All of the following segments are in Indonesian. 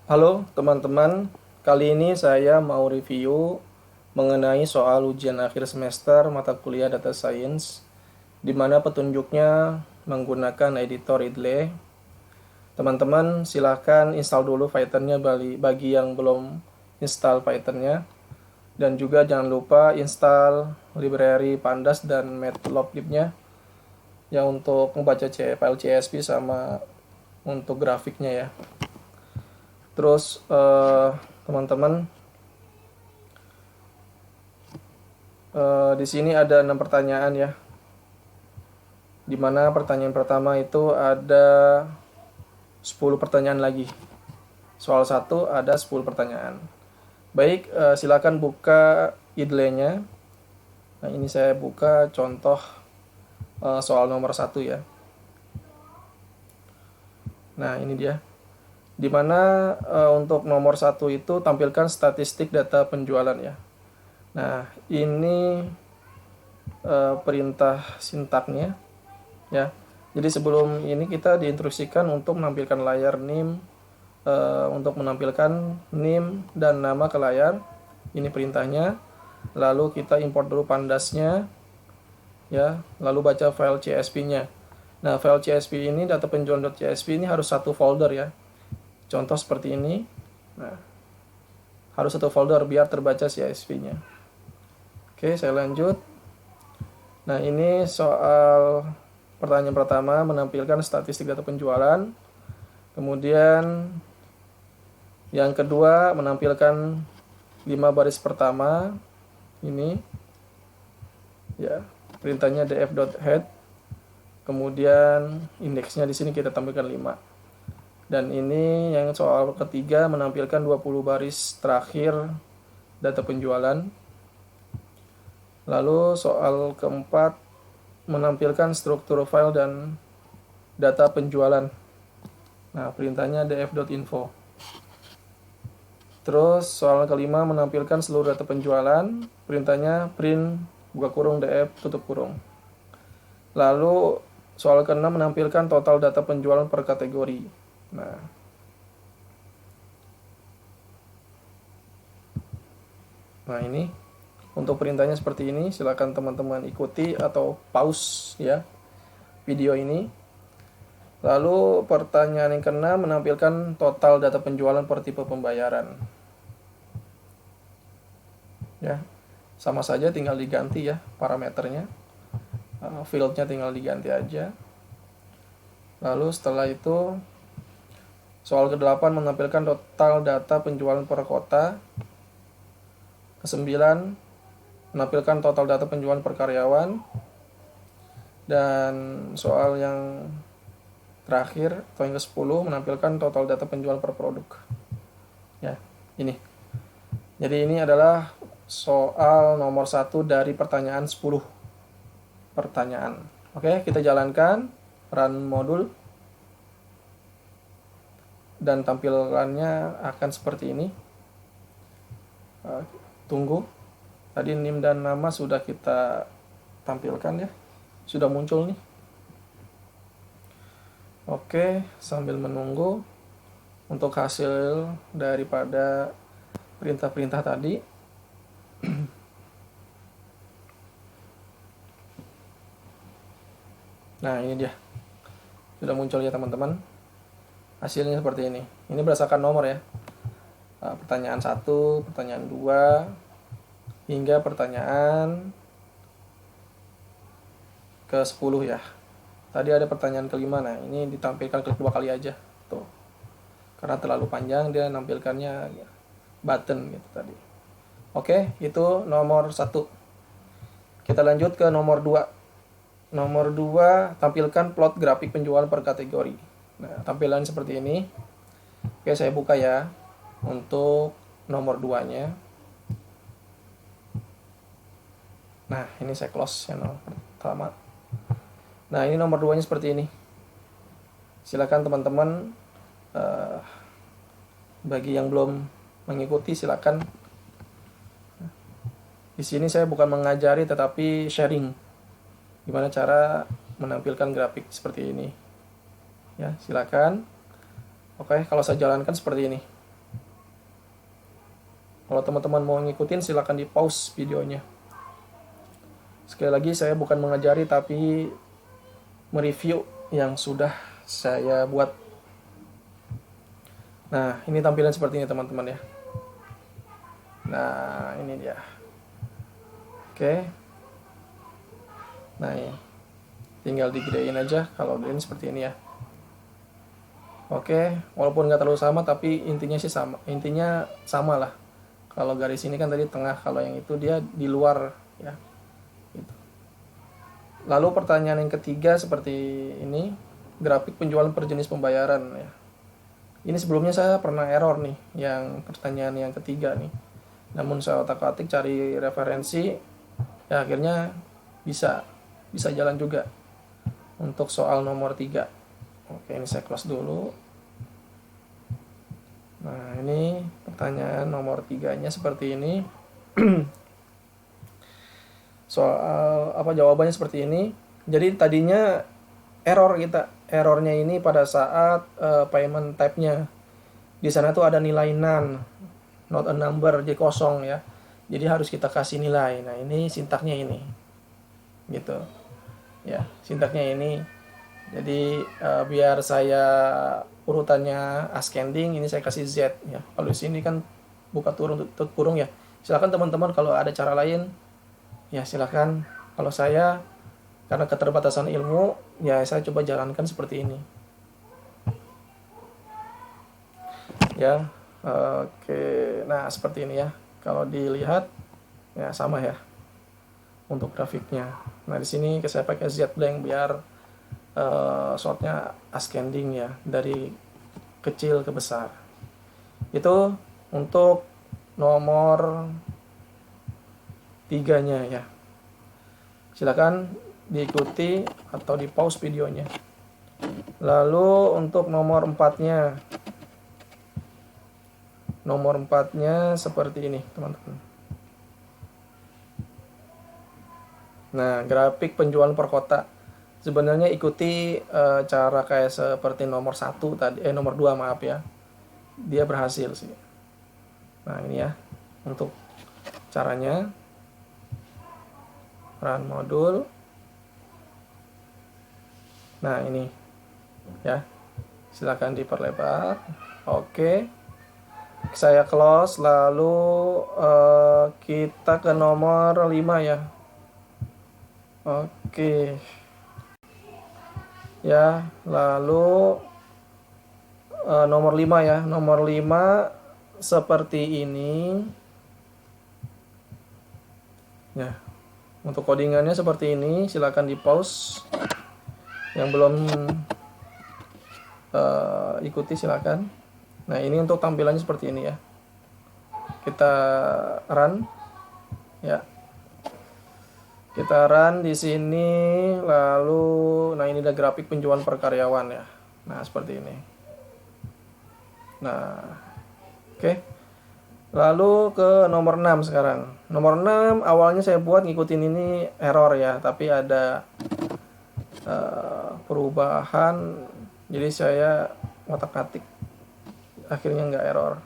Halo teman-teman, kali ini saya mau review mengenai soal ujian akhir semester mata kuliah Data Science, di mana petunjuknya menggunakan editor Readly. Teman-teman silahkan install dulu Python-nya bagi yang belum install Python-nya, dan juga jangan lupa install library Pandas dan Matplotlib-nya ya untuk membaca file CSV sama untuk grafiknya ya. Terus teman-teman, di sini ada 6 pertanyaan ya. Dimana pertanyaan pertama itu ada 10 pertanyaan lagi. Soal 1 ada 10 pertanyaan. Baik, silakan buka idle-nya. Nah, ini saya buka contoh soal nomor 1 ya. Nah, ini dia. Dimana untuk nomor 1 itu tampilkan statistik data penjualan ya. Nah, ini perintah sintaknya ya. Jadi sebelum ini kita diinstruksikan untuk menampilkan layar NIM, untuk menampilkan NIM dan nama ke layar. Ini perintahnya. Lalu kita import dulu pandasnya ya, lalu baca file CSV-nya. Nah, file CSV ini, data penjualan.csv ini harus satu folder ya. Contoh seperti ini. Nah, harus satu folder biar terbaca CSV-nya. Oke, saya lanjut. Nah, ini soal pertanyaan pertama menampilkan statistik data penjualan. Kemudian yang kedua menampilkan 5 baris pertama ini ya, perintahnya df.head. Kemudian indeksnya di sini kita tampilkan 5. Dan ini yang soal ketiga menampilkan 20 baris terakhir data penjualan. Lalu soal keempat menampilkan struktur file dan data penjualan. Nah, perintahnya df.info. Terus soal kelima menampilkan seluruh data penjualan. Perintahnya print buka kurung df tutup kurung. Lalu soal keenam menampilkan total data penjualan per kategori. Nah ini untuk perintahnya seperti ini. Silakan teman-teman ikuti atau pause ya video ini. Lalu pertanyaan yang keenam menampilkan total data penjualan per tipe pembayaran. Ya, sama saja tinggal diganti ya parameternya. Fieldnya tinggal diganti aja. Lalu setelah itu soal ke-8 menampilkan total data penjualan per kota. Ke-9 menampilkan total data penjualan per karyawan. Dan soal yang terakhir atau yang ke-10 menampilkan total data penjualan per produk. Ya, ini. Jadi ini adalah soal nomor 1 dari pertanyaan 10 pertanyaan. Oke, kita jalankan run modul. Dan tampilannya akan seperti ini. Tunggu. Tadi NIM dan nama sudah kita tampilkan ya. Sudah muncul nih. Oke, sambil menunggu untuk hasil daripada perintah-perintah tadi. Nah, ini dia. Sudah muncul ya teman-teman. Hasilnya seperti ini. Ini berdasarkan nomor ya. Pertanyaan 1, pertanyaan 2, hingga pertanyaan ke-10 ya. Tadi ada pertanyaan ke-5. Nah, ini ditampilkan klik 2 kali aja. Tuh. Karena terlalu panjang dia nampilkannya button gitu tadi. Oke, itu nomor 1. Kita lanjut ke nomor 2. Nomor 2, tampilkan plot grafik penjualan per kategori. Nah, tampilan seperti ini. Oke, saya buka ya untuk nomor 2-nya. Nah, ini saya close channel pertama. Nah, ini nomor 2-nya seperti ini. Silakan teman-teman Bagi yang belum mengikuti silakan. Di sini saya bukan mengajari tetapi sharing gimana cara menampilkan grafik seperti ini. Ya, silakan. Oke, kalau saya jalankan seperti ini. Kalau teman-teman mau ngikutin silakan di pause videonya. Sekali lagi saya bukan mengajari tapi mereview yang sudah saya buat. Nah, ini tampilan seperti ini teman-teman ya. Nah, ini dia. Oke. Nah, ya. Tinggal digedein aja kalau ini seperti ini ya. Oke, walaupun nggak terlalu sama tapi intinya sih sama. Intinya sama lah. Kalau garis ini kan tadi tengah, kalau yang itu dia di luar ya. Gitu. Lalu pertanyaan yang ketiga seperti ini, grafik penjualan per jenis pembayaran ya. Ini sebelumnya saya pernah error nih, yang pertanyaan yang ketiga nih. Namun saya otak-atik cari referensi, ya akhirnya bisa jalan juga untuk soal nomor 3. Oke, ini saya close dulu. Nah, ini pertanyaan nomor 3-nya seperti ini. Soal jawabannya seperti ini. Jadi tadinya errornya ini pada saat payment type-nya. Di sana tuh ada nilai none, not a number, jadi kosong ya. Jadi harus kita kasih nilai. Nah, ini sintaknya ini. Gitu. Ya, sintaknya ini. Jadi biar saya urutannya ascending, ini saya kasih Z ya. Kalau di sini kan buka tutup kurung ya. Silakan teman-teman kalau ada cara lain ya silakan. Kalau saya karena keterbatasan ilmu, ya saya coba jalankan seperti ini. Ya, oke. Nah, seperti ini ya. Kalau dilihat, ya sama ya untuk grafiknya. Nah, di sini saya pakai Z blank biar shortnya ascending ya, dari kecil ke besar. Itu untuk nomor 3-nya ya. Silakan diikuti atau di pause videonya. Lalu untuk nomor 4-nya. Nomor 4-nya seperti ini, teman-teman. Nah, grafik penjualan per kota. Sebenarnya ikuti cara kayak seperti nomor 1 tadi, nomor 2 maaf ya. Dia berhasil sih. Nah, ini ya untuk caranya. Run modul. Nah, ini ya. Silakan diperlebar. Oke. Saya close, lalu kita ke nomor 5 ya. Oke. Ya, lalu nomor 5 ya. Nomor 5 seperti ini. Ya. Untuk codingannya seperti ini, silakan di pause. Yang belum ikuti silakan. Nah, ini untuk tampilannya seperti ini ya. Kita run ya. Kita run di sini, lalu nah ini ada grafik penjualan per karyawan ya. Nah, seperti ini. Nah, oke. Lalu ke nomor 6 sekarang. Nomor 6 awalnya saya buat ngikutin ini error ya, tapi ada perubahan. Jadi saya ngotak-ngatik. Akhirnya nggak error.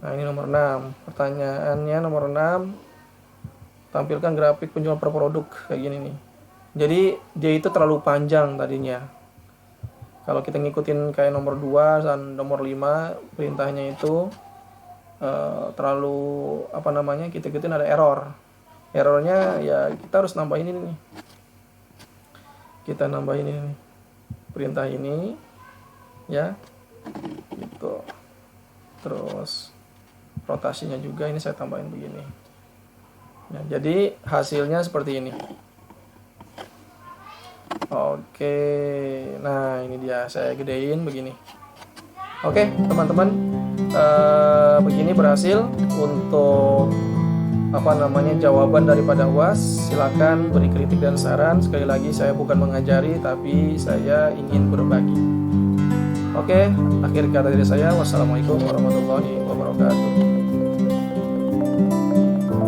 Nah, ini nomor 6. Pertanyaannya nomor 6. Tampilkan grafik penjualan per produk kayak gini nih. Jadi dia itu terlalu panjang tadinya. Kalau kita ngikutin kayak nomor 2 dan nomor 5, perintahnya itu terlalu kita ikutin ada error. Errornya ya kita harus nambahin ini nih. Kita nambahin ini nih. Perintah ini ya. Gitu. Terus rotasinya juga ini saya tambahin begini. Ya, jadi hasilnya seperti ini. Oke. Nah, ini dia saya gedein begini. Oke, teman-teman. Begini berhasil untuk jawaban daripada UAS. Silakan beri kritik dan saran. Sekali lagi saya bukan mengajari tapi saya ingin berbagi. Oke, akhir kata dari saya, wassalamualaikum warahmatullahi wabarakatuh.